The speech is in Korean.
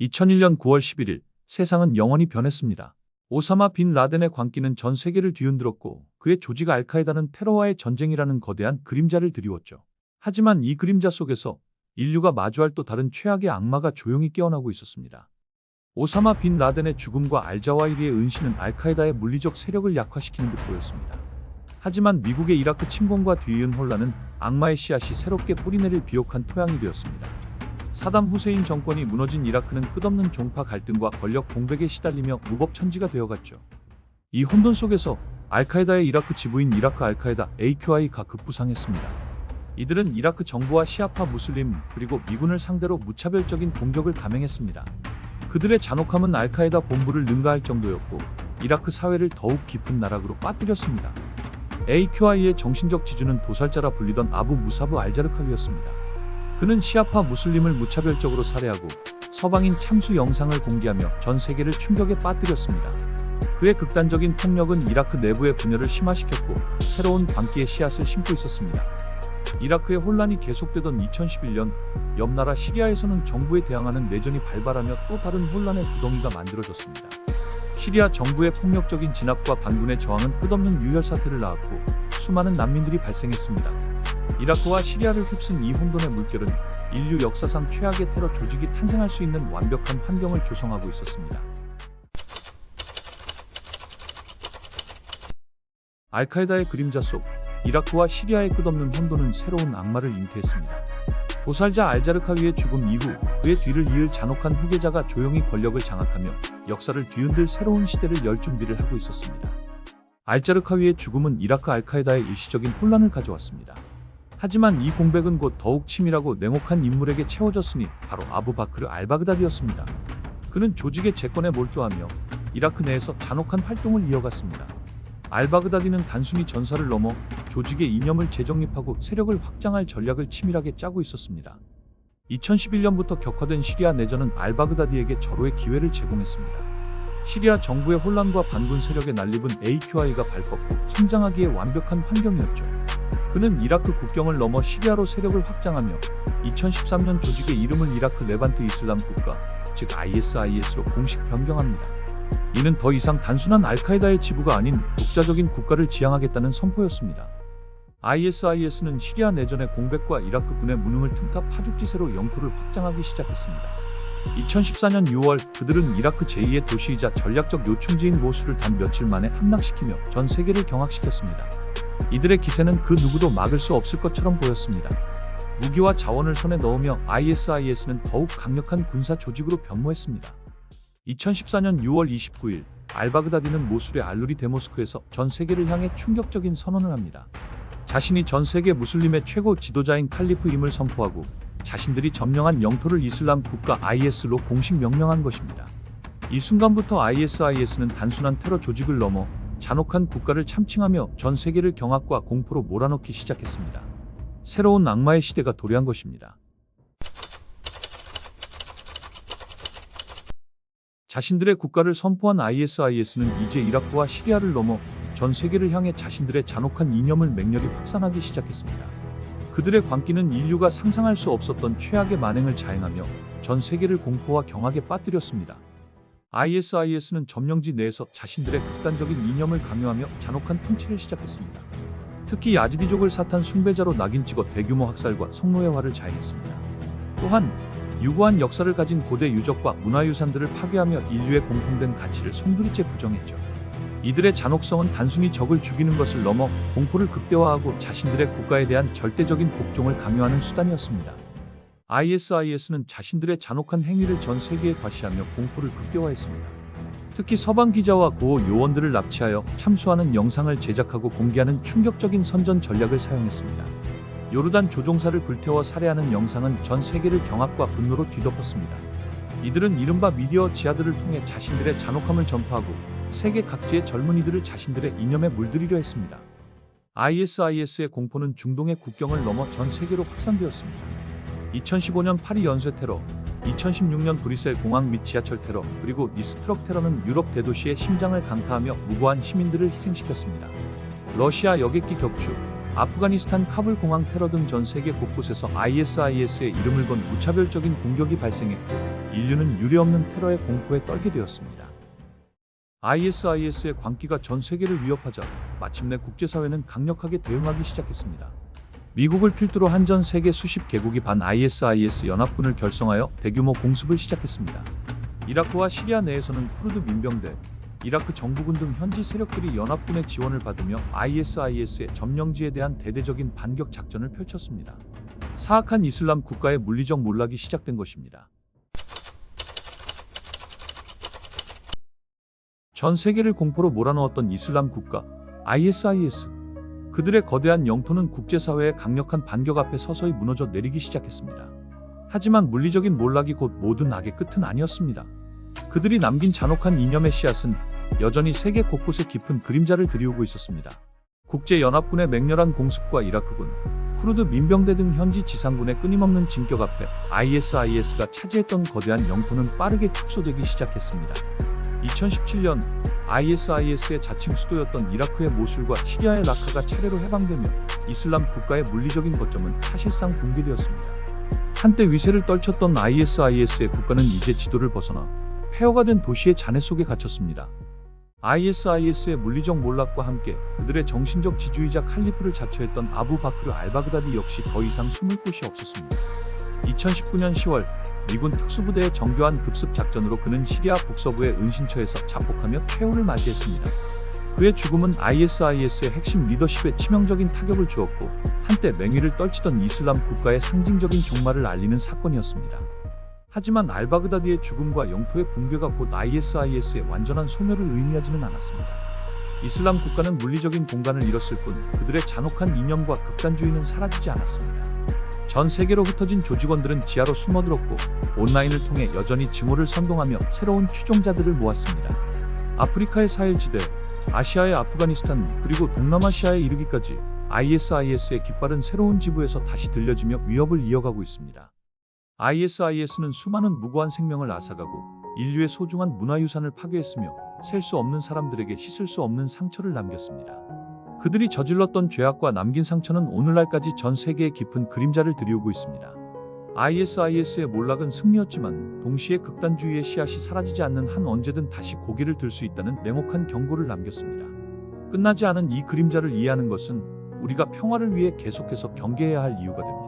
2001년 9월 11일, 세상은 영원히 변했습니다. 오사마 빈 라덴의 광기는 전 세계를 뒤흔들었고 그의 조직 알카에다는 테러와의 전쟁이라는 거대한 그림자를 드리웠죠. 하지만 이 그림자 속에서 인류가 마주할 또 다른 최악의 악마가 조용히 깨어나고 있었습니다. 오사마 빈 라덴의 죽음과 알자와이리의 은신은 알카에다의 물리적 세력을 약화시키는 듯 보였습니다. 하지만 미국의 이라크 침공과 뒤이은 혼란은 악마의 씨앗이 새롭게 뿌리내릴 비옥한 토양이 되었습니다. 사담 후세인 정권이 무너진 이라크는 끝없는 종파 갈등과 권력 공백에 시달리며 무법천지가 되어갔죠. 이 혼돈 속에서 알카에다의 이라크 지부인 이라크 알카에다 AQI가 급부상했습니다. 이들은 이라크 정부와 시아파 무슬림 그리고 미군을 상대로 무차별적인 공격을 감행했습니다. 그들의 잔혹함은 알카에다 본부를 능가할 정도였고 이라크 사회를 더욱 깊은 나락으로 빠뜨렸습니다. AQI의 정신적 지주는 도살자라 불리던 아부 무사브 알자르카위였습니다. 그는 시아파 무슬림을 무차별적으로 살해하고 서방인 참수 영상을 공개하며 전 세계를 충격에 빠뜨렸습니다. 그의 극단적인 폭력은 이라크 내부의 분열을 심화시켰고 새로운 광기의 씨앗을 심고 있었습니다. 이라크의 혼란이 계속되던 2011년, 옆 나라 시리아에서는 정부에 대항하는 내전이 발발하며 또 다른 혼란의 구덩이가 만들어졌습니다. 시리아 정부의 폭력적인 진압과 반군의 저항은 끝없는 유혈 사태를 낳았고 수많은 난민들이 발생했습니다. 이라크와 시리아를 휩쓴 이 혼돈의 물결은 인류 역사상 최악의 테러 조직이 탄생할 수 있는 완벽한 환경을 조성하고 있었습니다. 알카에다의 그림자 속 이라크와 시리아의 끝없는 혼돈은 새로운 악마를 잉태했습니다. 도살자 알자르카위의 죽음 이후 그의 뒤를 이을 잔혹한 후계자가 조용히 권력을 장악하며 역사를 뒤흔들 새로운 시대를 열 준비를 하고 있었습니다. 알자르카위의 죽음은 이라크 알카에다의 일시적인 혼란을 가져왔습니다. 하지만 이 공백은 곧 더욱 치밀하고 냉혹한 인물에게 채워졌으니 바로 아부 바크르 알바그다디였습니다. 그는 조직의 재건에 몰두하며 이라크 내에서 잔혹한 활동을 이어갔습니다. 알바그다디는 단순히 전사를 넘어 조직의 이념을 재정립하고 세력을 확장할 전략을 치밀하게 짜고 있었습니다. 2011년부터 격화된 시리아 내전은 알바그다디에게 절호의 기회를 제공했습니다. 시리아 정부의 혼란과 반군 세력의 난립은 AQI가 발뻗고 성장하기에 완벽한 환경이었죠. 그는 이라크 국경을 넘어 시리아로 세력을 확장하며 2013년 조직의 이름을 이라크 레반트 이슬람 국가, 즉 ISIS로 공식 변경합니다. 이는 더 이상 단순한 알카에다의 지부가 아닌 독자적인 국가를 지향하겠다는 선포였습니다. ISIS는 시리아 내전의 공백과 이라크 군의 무능을 틈타 파죽지세로 영토를 확장하기 시작했습니다. 2014년 6월 그들은 이라크 제2의 도시이자 전략적 요충지인 모술을 단 며칠 만에 함락시키며 전 세계를 경악시켰습니다. 이들의 기세는 그 누구도 막을 수 없을 것처럼 보였습니다. 무기와 자원을 손에 넣으며 ISIS는 더욱 강력한 군사 조직으로 변모했습니다. 2014년 6월 29일 알바그다디는 모술의 알루리 데모스크에서 전 세계를 향해 충격적인 선언을 합니다. 자신이 전 세계 무슬림의 최고 지도자인 칼리프임을 선포하고 자신들이 점령한 영토를 이슬람 국가 IS로 공식 명명한 것입니다. 이 순간부터 ISIS는 단순한 테러 조직을 넘어 잔혹한 국가를 참칭하며 전 세계를 경악과 공포로 몰아넣기 시작했습니다. 새로운 악마의 시대가 도래한 것입니다. 자신들의 국가를 선포한 ISIS는 이제 이라크와 시리아를 넘어 전 세계를 향해 자신들의 잔혹한 이념을 맹렬히 확산하기 시작했습니다. 그들의 광기는 인류가 상상할 수 없었던 최악의 만행을 자행하며 전 세계를 공포와 경악에 빠뜨렸습니다. ISIS는 점령지 내에서 자신들의 극단적인 이념을 강요하며 잔혹한 통치를 시작했습니다. 특히 야지디족을 사탄 숭배자로 낙인 찍어 대규모 학살과 성노예화를 자행했습니다. 또한 유구한 역사를 가진 고대 유적과 문화유산들을 파괴하며 인류의 공통된 가치를 송두리째 부정했죠. 이들의 잔혹성은 단순히 적을 죽이는 것을 넘어 공포를 극대화하고 자신들의 국가에 대한 절대적인 복종을 강요하는 수단이었습니다. ISIS는 자신들의 잔혹한 행위를 전 세계에 과시하며 공포를 극대화했습니다. 특히 서방 기자와 고호 요원들을 납치하여 참수하는 영상을 제작하고 공개하는 충격적인 선전 전략을 사용했습니다. 요르단 조종사를 불태워 살해하는 영상은 전 세계를 경악과 분노로 뒤덮었습니다. 이들은 이른바 미디어 지하들을 통해 자신들의 잔혹함을 전파하고 세계 각지의 젊은이들을 자신들의 이념에 물들이려 했습니다. ISIS의 공포는 중동의 국경을 넘어 전 세계로 확산되었습니다. 2015년 파리 연쇄 테러, 2016년 브뤼셀 공항 및 지하철 테러, 그리고 니스 트럭 테러는 유럽 대도시의 심장을 강타하며 무고한 시민들을 희생시켰습니다. 러시아 여객기 격추, 아프가니스탄 카불 공항 테러 등 전 세계 곳곳에서 ISIS의 이름을 건 무차별적인 공격이 발생했고 인류는 유례없는 테러의 공포에 떨게 되었습니다. ISIS의 광기가 전 세계를 위협하자 마침내 국제사회는 강력하게 대응하기 시작했습니다. 미국을 필두로 한 전 세계 수십 개국이 반 ISIS 연합군을 결성하여 대규모 공습을 시작했습니다. 이라크와 시리아 내에서는 쿠르드 민병대, 이라크 정부군 등 현지 세력들이 연합군의 지원을 받으며 ISIS의 점령지에 대한 대대적인 반격 작전을 펼쳤습니다. 사악한 이슬람 국가의 물리적 몰락이 시작된 것입니다. 전 세계를 공포로 몰아넣었던 이슬람 국가 ISIS. 그들의 거대한 영토는 국제사회의 강력한 반격 앞에 서서히 무너져 내리기 시작했습니다. 하지만 물리적인 몰락이 곧 모든 악의 끝은 아니었습니다. 그들이 남긴 잔혹한 이념의 씨앗은 여전히 세계 곳곳에 깊은 그림자를 드리우고 있었습니다. 국제연합군의 맹렬한 공습과 이라크군, 쿠르드 민병대 등 현지 지상군의 끊임없는 진격 앞에 ISIS가 차지했던 거대한 영토는 빠르게 축소되기 시작했습니다. 2017년 ISIS의 자칭 수도였던 이라크의 모술과 시리아의 라카가 차례로 해방되며 이슬람 국가의 물리적인 거점은 사실상 붕괴되었습니다. 한때 위세를 떨쳤던 ISIS의 국가는 이제 지도를 벗어나 폐허가 된 도시의 잔해 속에 갇혔습니다. ISIS의 물리적 몰락과 함께 그들의 정신적 지주이자 칼리프를 자처했던 아부 바크르 알바그다디 역시 더 이상 숨을 곳이 없었습니다. 2019년 10월 미군 특수부대의 정교한 급습 작전으로 그는 시리아 북서부의 은신처에서 자폭하며 폐허를 맞이했습니다. 그의 죽음은 ISIS의 핵심 리더십에 치명적인 타격을 주었고 한때 맹위를 떨치던 이슬람 국가의 상징적인 종말을 알리는 사건이었습니다. 하지만 알바그다디의 죽음과 영토의 붕괴가 곧 ISIS의 완전한 소멸을 의미하지는 않았습니다. 이슬람 국가는 물리적인 공간을 잃었을 뿐 그들의 잔혹한 이념과 극단주의는 사라지지 않았습니다. 전 세계로 흩어진 조직원들은 지하로 숨어들었고 온라인을 통해 여전히 증오를 선동하며 새로운 추종자들을 모았습니다. 아프리카의 사헬지대, 아시아의 아프가니스탄, 그리고 동남아시아에 이르기까지 ISIS의 깃발은 새로운 지부에서 다시 들려지며 위협을 이어가고 있습니다. ISIS는 수많은 무고한 생명을 앗아가고 인류의 소중한 문화유산을 파괴했으며 셀 수 없는 사람들에게 씻을 수 없는 상처를 남겼습니다. 그들이 저질렀던 죄악과 남긴 상처는 오늘날까지 전 세계에 깊은 그림자를 드리우고 있습니다. ISIS의 몰락은 승리였지만 동시에 극단주의의 씨앗이 사라지지 않는 한 언제든 다시 고개를 들 수 있다는 냉혹한 경고를 남겼습니다. 끝나지 않은 이 그림자를 이해하는 것은 우리가 평화를 위해 계속해서 경계해야 할 이유가 됩니다.